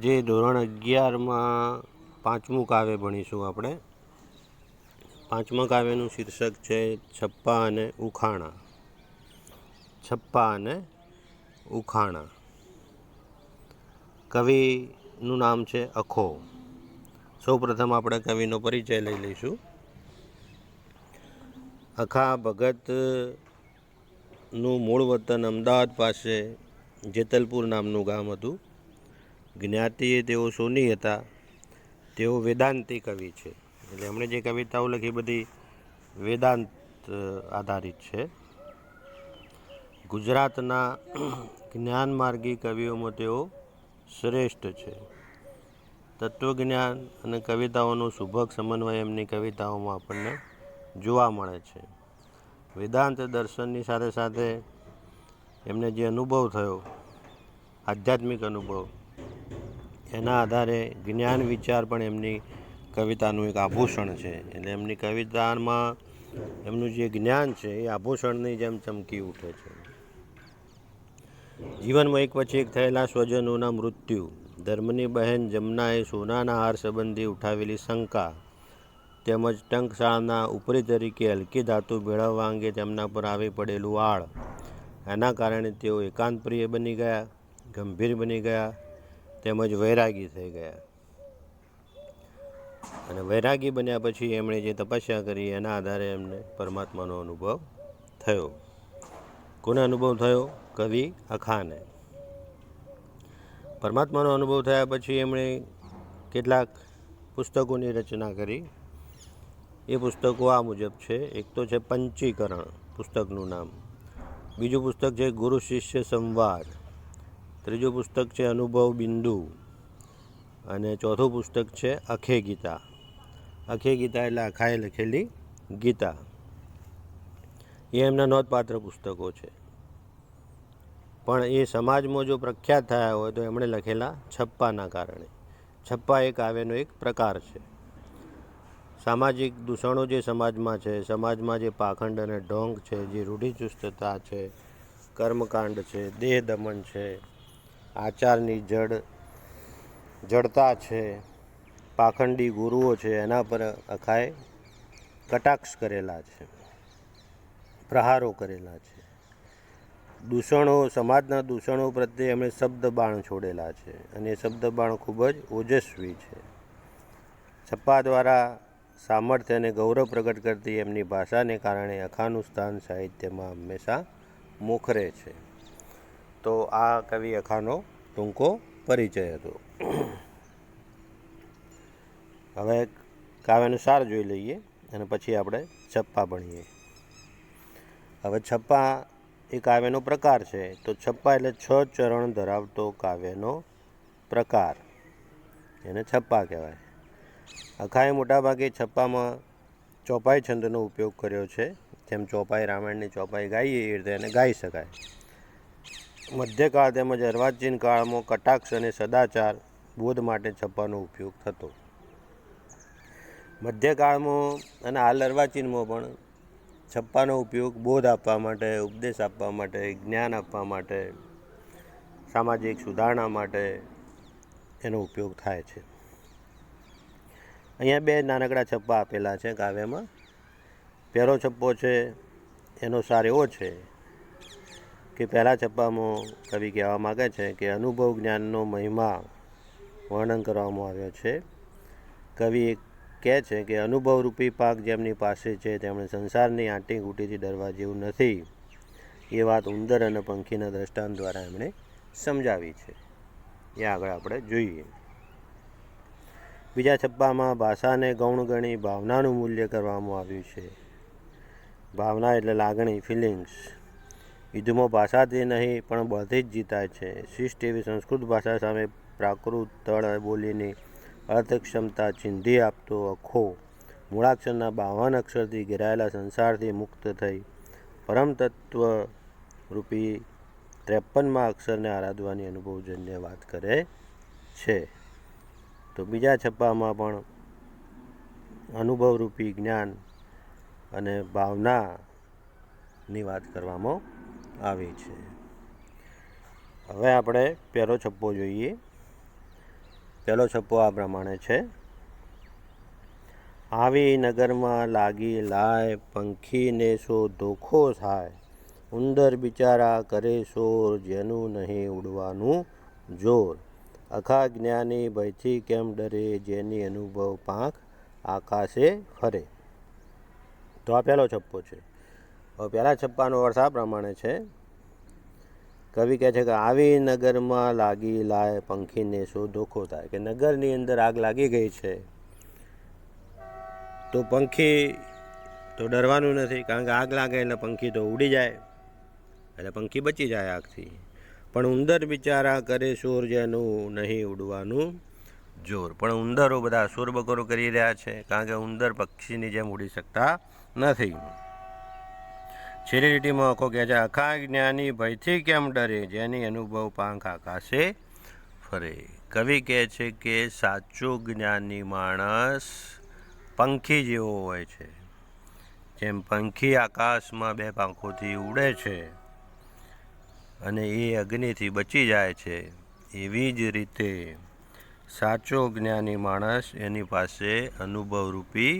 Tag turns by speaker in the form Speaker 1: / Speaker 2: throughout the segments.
Speaker 1: આજે ધોરણ 11માં પાંચમું કાવ્ય ભણીશું આપણે. પાંચમા કાવ્યનું શીર્ષક છે છપ્પા અને ઉખાણા. છપ્પા અને ઉખાણા. કવિનું નામ છે અખો. સૌ પ્રથમ આપણે કવિનો પરિચય લઈ લઈશું. અખા ભગતનું મૂળ વતન અમદાવાદ પાસે જેતલપુર નામનું ગામ હતું. જ્ઞાતિએ તેઓ સોની હતા. તેઓ વેદાંતી કવિ છે, એટલે એમણે જે કવિતાઓ લખી બધી વેદાંત આધારિત છે. ગુજરાતના જ્ઞાનમાર્ગી કવિઓમાં તેઓ શ્રેષ્ઠ છે. તત્વજ્ઞાન અને કવિતાઓનો સુભગ સમન્વય એમની કવિતાઓમાં આપણને જોવા મળે છે. વેદાંત દર્શનની સાથે સાથે એમને જે અનુભવ થયો, આધ્યાત્મિક અનુભવ, એના આધારે જ્ઞાન વિચાર પણ એમની કવિતાનું એક આભૂષણ છે. એટલે એમની કવિતામાં એમનું જે જ્ઞાન છે એ આભૂષણની જેમ ચમકી ઉઠે છે. જીવનમાં એક પછી એક થયેલા સ્વજનોના મૃત્યુ, ધર્મની બહેન જમનાએ સોનાના હાર સંબંધી ઉઠાવેલી શંકા, તેમજ ટંકશાળના ઉપરી તરીકે હલકી ધાતુ મેળવવા અંગે તેમના પર આવી પડેલું આળ, એના કારણે તેઓ એકાંતપ્રિય બની ગયા, ગંભીર બની ગયા, તેમજ વૈરાગી થઈ ગયા. અને વૈરાગી બન્યા પછી એમણે જે તપસ્યા કરી એના આધારે એમને પરમાત્માનો અનુભવ થયો. કોને અનુભવ થયો? કવિ અખાને. પરમાત્માનો અનુભવ થયા પછી એમણે કેટલાક પુસ્તકોની રચના કરી. એ પુસ્તકો આ મુજબ છે. એક તો છે પંચીકરણ, પુસ્તકનું નામ. બીજું પુસ્તક છે ગુરુ શિષ્ય સંવાદ. ત્રીજું પુસ્તક છે અનુભવ બિંદુ. અને ચોથું પુસ્તક છે અખે ગીતા. અખે ગીતા એટલે અખાએ લખેલી ગીતા. એ એમના નોંધપાત્ર પુસ્તકો છે. પણ એ સમાજમાં જો પ્રખ્યાત થયા હોય તો એમણે લખેલા છપ્પાના કારણે. છપ્પા એ કાવ્યનો એક પ્રકાર છે. સામાજિક દૂષણો જે સમાજમાં છે, સમાજમાં જે પાખંડ અને ઢોંગ છે, જે રૂઢિચુસ્તતા છે, કર્મકાંડ છે, દેહ દમન છે, આચારની જડતા છે, પાખંડી ગુરુઓ છે, એના પર અખાએ કટાક્ષ કરેલા છે, પ્રહારો કરેલા છે. દૂષણો, સમાજના દૂષણો પ્રત્યે એમણે શબ્દબાણ છોડેલા છે, અને એ શબ્દબાણ ખૂબ જ ઓજસ્વી છે. છપ્પા દ્વારા સામર્થ્ય અને ગૌરવ પ્રગટ કરતી એમની ભાષાને કારણે અખાનું સ્થાન સાહિત્યમાં હંમેશા મોખરે છે. તો આ કવિ અખાનો ટૂંકો પરિચય હતો. હવે કાવ્યનું સાર જોઈ લઈએ અને પછી આપણે છપ્પા ભણીએ. હવે છપ્પા એ કાવ્યનો પ્રકાર છે. તો છપ્પા એટલે 6 ચરણ ધરાવતો કાવ્યનો પ્રકાર, એને છપ્પા કહેવાય. અખાએ મોટાભાગે છપ્પામાં ચોપાઈ છંદનો ઉપયોગ કર્યો છે. જેમ ચોપાઈ, રામાયણની ચોપાઈ ગાઈએ એ રીતે એને ગાઈ શકાય. મધ્યકાળ તેમજ અર્વાચીન કાળમાં કટાક્ષ અને સદાચાર બોધ માટે છપ્પાનો ઉપયોગ થતો. મધ્યકાળમાં અને હાલ અર્વાચીનમાં પણ છપ્પાનો ઉપયોગ બોધ આપવા માટે, ઉપદેશ આપવા માટે, જ્ઞાન આપવા માટે, સામાજિક સુધારણા માટે એનો ઉપયોગ થાય છે. અહીંયા 2 નાનકડા છપ્પા આપેલા છે કાવ્યમાં. પહેલો છપ્પો છે એનો સાર એવો છે કે પહેલા છપ્પામાં કવિ કહેવા માગે છે કે અનુભવ જ્ઞાનનો મહિમા વર્ણન કરવામાં આવ્યો છે. કવિ કહે છે કે અનુભવરૂપી પાક જેમની પાસે છે તેમણે સંસારની આંટી ઘૂંટીથી ડરવા જેવું નથી. એ વાત ઉંદર અને પંખીના દ્રષ્ટાંત દ્વારા એમણે સમજાવી છે. એ આગળ આપણે જોઈએ. બીજા છપ્પામાં ભાષાને ગૌણ ગણી ભાવનાનું મૂલ્ય કરવામાં આવ્યું છે. ભાવના એટલે લાગણી, ફિલિંગ્સ. યુદ્ધમાં ભાષાથી નહીં પણ બળથી જ જીતાય છે. શિષ્ટ એવી સંસ્કૃત ભાષા સામે પ્રાકૃત તળ બોલીની અર્થક્ષમતા ચીંધી આપતો અખો મૂળાક્ષરના 52 અક્ષરથી ઘેરાયેલા સંસારથી મુક્ત થઈ પરમતત્વ રૂપી 53મા અક્ષરને આરાધવાની અનુભવજન્ય વાત કરે છે. તો બીજા છપ્પામાં પણ અનુભવરૂપી જ્ઞાન અને ભાવનાની વાત કરવામાં આવી છે. હવે આપણે પહેલો છપ્પો જોઈએ. પહેલો છપ્પો આ પ્રમાણે છે. આવી નગરમાં લાગી લાય, પંખીને શો ધોખો થાય. ઉંદર બિચારા કરે શોર, જેનું નહીં ઉડવાનું જોર. અખા જ્ઞાની ભયથી કેમ ડરે, જેની અનુભવ પાંખ આકાશે ફરે. તો આ પહેલો છપ્પો છે. હવે પહેલા છપ્પાનો અર્થ આ પ્રમાણે છે. કવિ કહે છે કે આવી નગરમાં લાગી લાય, પંખીને શો ધોખો થાય. કે નગરની અંદર આગ લાગી ગઈ છે તો પંખી તો ડરવાનું નથી, કારણ કે આગ લાગે એટલે પંખી તો ઉડી જાય, એટલે પંખી બચી જાય આગથી. પણ ઉંદર બિચારા કરે શોર, જેનું નહીં ઉડવાનું જોર. પણ ઉંદરો બધા શોરબકોરો કરી રહ્યા છે, કારણ કે ઉંદર પક્ષીની જેમ ઉડી શકતા નથી. છેલ્લી લીટીમાં આખો કહે છે અખા જ્ઞાની ભયથી કેમ ડરે, જેની અનુભવ પાંખ આકાશે ફરે. કવિ કહે છે કે સાચો જ્ઞાની માણસ પંખી જેવો હોય છે. જેમ પંખી આકાશમાં બે પાંખોથી ઉડે છે અને એ અગ્નિથી બચી જાય છે, એવી જ રીતે સાચો જ્ઞાની માણસ એની પાસે અનુભવરૂપી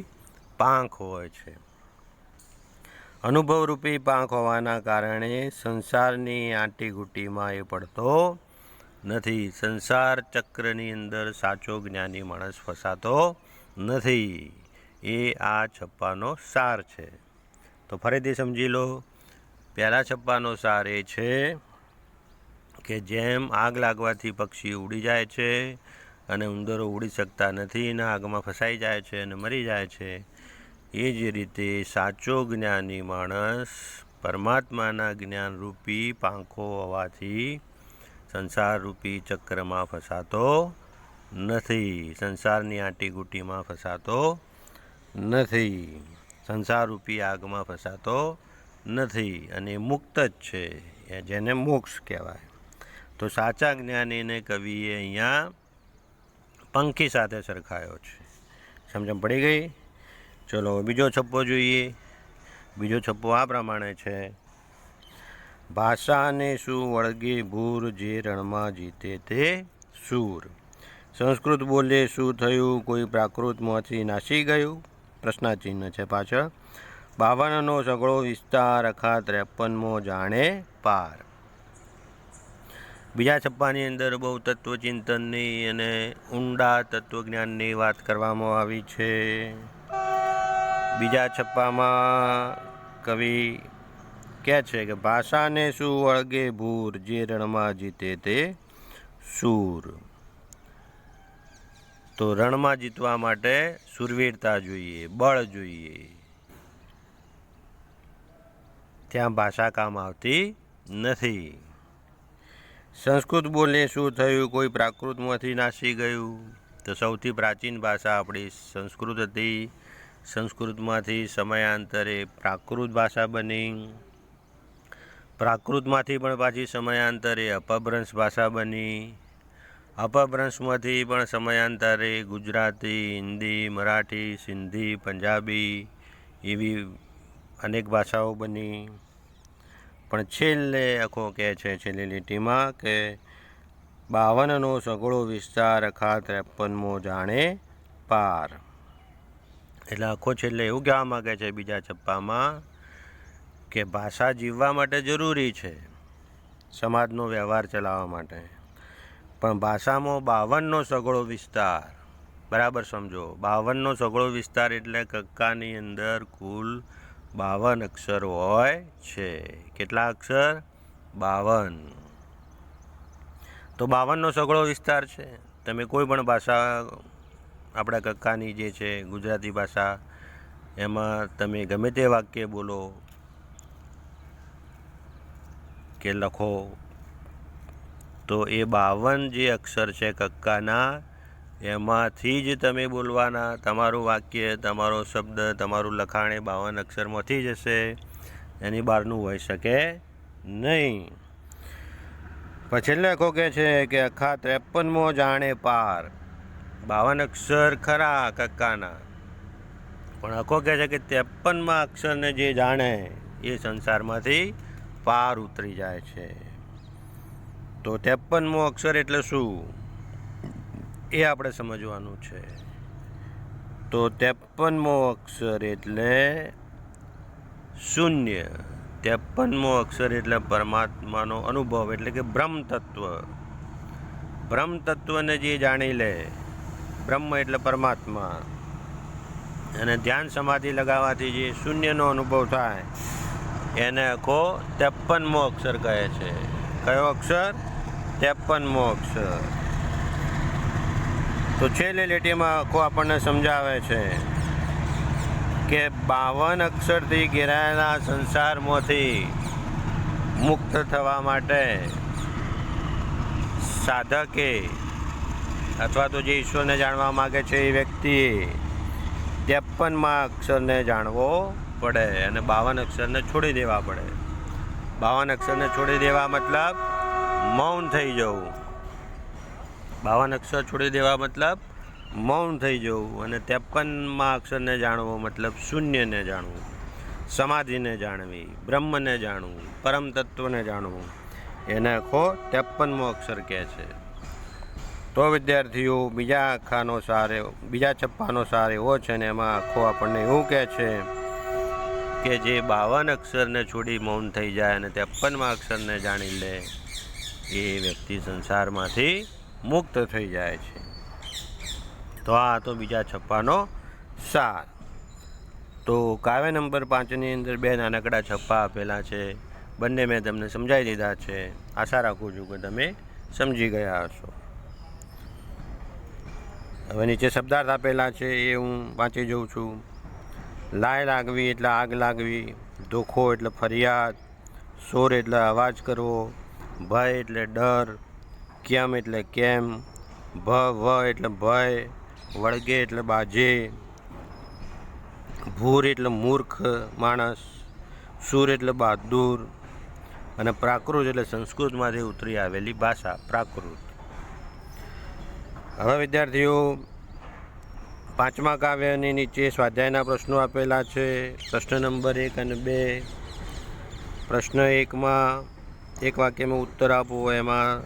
Speaker 1: પાંખ હોય છે. અનુભવરૂપી પાંખ હોવાના કારણે સંસારની આંટીઘૂંટીમાં એ પડતો નથી. સંસાર ચક્રની અંદર સાચો જ્ઞાની માણસ ફસાતો નથી. એ આ છપ્પાનો સાર છે. તો ફરીથી સમજી લો. પહેલા છપ્પાનો સાર એ છે કે જેમ આગ લાગવાથી પક્ષી ઉડી જાય છે અને ઉંદરો ઉડી શકતા નથી અને આગમાં ફસાઈ જાય છે અને મરી જાય છે, એ જ રીતે સાચો જ્ઞાની માણસ પરમાત્માના જ્ઞાનરૂપી પાંખો હોવાથી સંસારરૂપી ચક્રમાં ફસાતો નથી, સંસારની આંટીઘૂંટીમાં ફસાતો નથી, સંસારરૂપી આગમાં ફસાતો નથી અને મુક્ત જ છે, જેને મોક્ષ કહેવાય. તો સાચા જ્ઞાનીને કવિએ અહીંયા પંખી સાથે સરખાયો છે. સમજણ પડી ગઈ? ચલો બીજો છપ્પો જોઈએ. બીજો છપ્પો આ પ્રમાણે છે. ભાષાને શું વળગે ભૂર, જે રણમાં જીતે તે શૂર. સંસ્કૃત બોલે શું થયું, કોઈ પ્રાકૃતમાંથી નાસી ગયું? પ્રશ્નાચિહ્ન છે પાછળ. 52નો સઘળો વિસ્તાર, અખા 53મો જાણે પાર. બીજા છપ્પાની અંદર બહુ તત્વચિંતનની અને ઊંડા તત્વજ્ઞાનની વાત કરવામાં આવી છે. બીજા છપ્પામાં કવિ કહે છે કે ભાષાને શું વળગે ભૂર, જે રણમાં જીતે તે શૂર. તો રણમાં જીતવા માટે શૂરવીરતા જોઈએ, બળ જોઈએ. ત્યાં ભાષા કામ આવતી નથી. સંસ્કૃત બોલે શું થયું, કોઈ પ્રાકૃતમાંથી નાસી ગયું. તો સૌથી પ્રાચીન ભાષા આપણી સંસ્કૃત હતી. સંસ્કૃતમાંથી સમયાંતરે પ્રાકૃત ભાષા બની. પ્રાકૃતમાંથી પણ પાછી સમયાંતરે અપભ્રંશ ભાષા બની. અપભ્રંશમાંથી પણ સમયાંતરે ગુજરાતી, હિન્દી, મરાઠી, સિંધી, પંજાબી એવી અનેક ભાષાઓ બની. પણ છેલ્લે આખો કહે છે છેલ્લી લીટીમાં કે 52નો સઘળો વિસ્તાર, અખા 53મો જાણે પાર. એટલે આખો છેલ્લે એવું કહેવા માગે છે બીજા છપ્પામાં કે ભાષા જીવવા માટે જરૂરી છે, સમાજનો વ્યવહાર ચલાવવા માટે. પણ ભાષામાં 52નો સઘળો વિસ્તાર, બરાબર સમજો. 52નો સઘળો વિસ્તાર એટલે કક્કાની અંદર કુલ 52 અક્ષર હોય છે. કેટલા અક્ષર? 52. તો 52નો સઘળો વિસ્તાર છે. તમે કોઈ પણ ભાષા આપણા કક્કાની જે છે ગુજરાતી ભાષા, એમાં તમે ગમે તે વાક્ય બોલો કે લખો તો એ 52 જે અક્ષર છે કક્કાના, એમાંથી જ તમે બોલવાના. તમારું વાક્ય, તમારો શબ્દ, તમારું લખાણ એ 52 અક્ષરમાંથી જ હશે, એની બહારનું હોઈ શકે નહીં. પછી લખો કહે છે કે અખા 53મો જાણે પાર. 52 અક્ષર ખરા કક્કાના, પણ આખો કહે છે કે 53મા અક્ષરને જે જાણે એ સંસારમાંથી પાર ઉતરી જાય છે. તો 53મો અક્ષર એટલે શું? એ આપણે સમજવાનું છે. તો 53મો અક્ષર એટલે શૂન્ય. 53મો અક્ષર એટલે પરમાત્માનો અનુભવ, એટલે કે બ્રહ્મ તત્વ. બ્રહ્મ તત્વને જે જાણી લે, બ્રહ્મ એટલે પરમાત્મા, અને ધ્યાન સમાધિ લગાવવાથી જે શૂન્યનો અનુભવ થાય એને આખો 53મો અક્ષર કહે છે. કયો અક્ષર? 53મો અક્ષર. તો છેલ્લી લીટીમાં આખો આપણને સમજાવે છે કે 52 અક્ષરથી ઘેરાયેલા સંસારમાંથી મુક્ત થવા માટે સાધકે અથવા તો જે ઈશ્વરને જાણવા માગે છે એ વ્યક્તિએ 53મા અક્ષરને જાણવો પડે અને 52 અક્ષરને છોડી દેવા પડે. 52 અક્ષરને છોડી દેવા મતલબ મૌન થઈ જવું. 52 અક્ષર છોડી દેવા મતલબ મૌન થઈ જવું, અને 53મા અક્ષરને જાણવો મતલબ શૂન્યને જાણવું, સમાધિને જાણવી, બ્રહ્મને જાણવું, પરમ તત્વને જાણવું. એને આખો 53મો અક્ષર કહે છે. તો વિદ્યાર્થીઓ, બીજા છપ્પાનો સાર એવો છે ને એમાં આખો આપણને એવું કહે છે કે જે 52 અક્ષરને છોડી મૌન થઈ જાય અને 53મા અક્ષરને જાણી લે એ વ્યક્તિ સંસારમાંથી મુક્ત થઈ જાય છે. તો આ તો બીજા છપ્પાનો સાર. તો કાવ્ય નંબર 5ની અંદર 2 નાનકડા છપ્પા આપેલા છે. બંને મેં તમને સમજાવી દીધા છે. આશા રાખું છું કે તમે સમજી ગયા હશો. હવે નીચે શબ્દાર્થ આપેલા છે એ હું વાંચી જાઉં છું. લાય લાગવી એટલે આગ લાગવી, ધોખો એટલે ફરિયાદ, શોર એટલે અવાજ કરવો, ભય એટલે ડર, કેમ એટલે કેમ, ભવ એટલે ભય, વળગે એટલે બાજે, ભૂર એટલે મૂર્ખ માણસ, શૂર એટલે બહાદુર, અને પ્રાકૃત એટલે સંસ્કૃતમાંથી ઉતરી આવેલી ભાષા, પ્રાકૃત. હવે વિદ્યાર્થીઓ, 5મા કાવ્યની નીચે સ્વાધ્યાયના પ્રશ્નો આપેલા છે. પ્રશ્ન નંબર 1 અને 2. પ્રશ્ન 1માં એક વાક્યમાં ઉત્તર આપવો, એમાં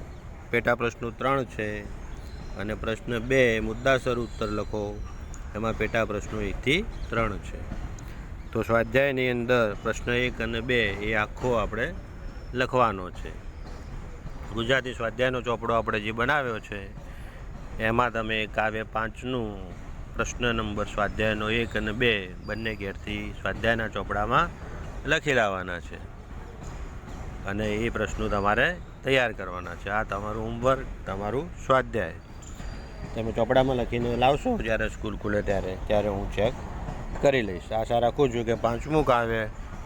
Speaker 1: પેટા પ્રશ્નો 3 છે, અને પ્રશ્ન 2 મુદ્દાસર ઉત્તર લખો, એમાં પેટા પ્રશ્નો 1 થી 3 છે. તો સ્વાધ્યાયની અંદર પ્રશ્ન 1 અને 2 એ આખો આપણે લખવાનો છે. ગુજરાતી સ્વાધ્યાયનો ચોપડો આપણે જે બનાવ્યો છે એમાં તમે કાવ્ય 5નું પ્રશ્ન નંબર સ્વાધ્યાયનો 1 અને 2 બંને ઘેરથી સ્વાધ્યાયના ચોપડામાં લખી લાવવાના છે, અને એ પ્રશ્નો તમારે તૈયાર કરવાના છે. આ તમારું હોમવર્ક, તમારું સ્વાધ્યાય તમે ચોપડામાં લખીને લાવશો જ્યારે સ્કૂલ ખુલે ત્યારે હું ચેક કરી લઈશ. આશા રાખું છું કે 5મું કાવ્ય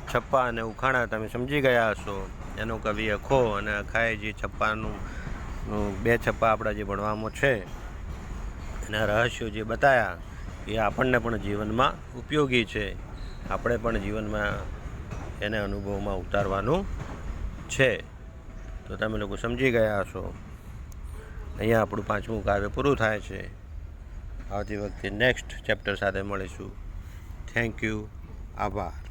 Speaker 1: છપ્પા અને ઉખાણા તમે સમજી ગયા હશો. એનો કવિ અખો અને અખાએ જે છપ્પાનું 2 છપ્પા આપણા જે ભણવામાં છે એના રહસ્યો જે બતાવ્યા એ આપણને પણ જીવનમાં ઉપયોગી છે. આપણે પણ જીવનમાં એને અનુભવમાં ઉતારવાનું છે. તો તમે લોકો સમજી ગયા હશો. અહીંયા આપણું 5મું કાવ્ય પૂરું થાય છે. આવતી વખતે નેક્સ્ટ ચેપ્ટર સાથે મળીશું. Thank you. આભાર.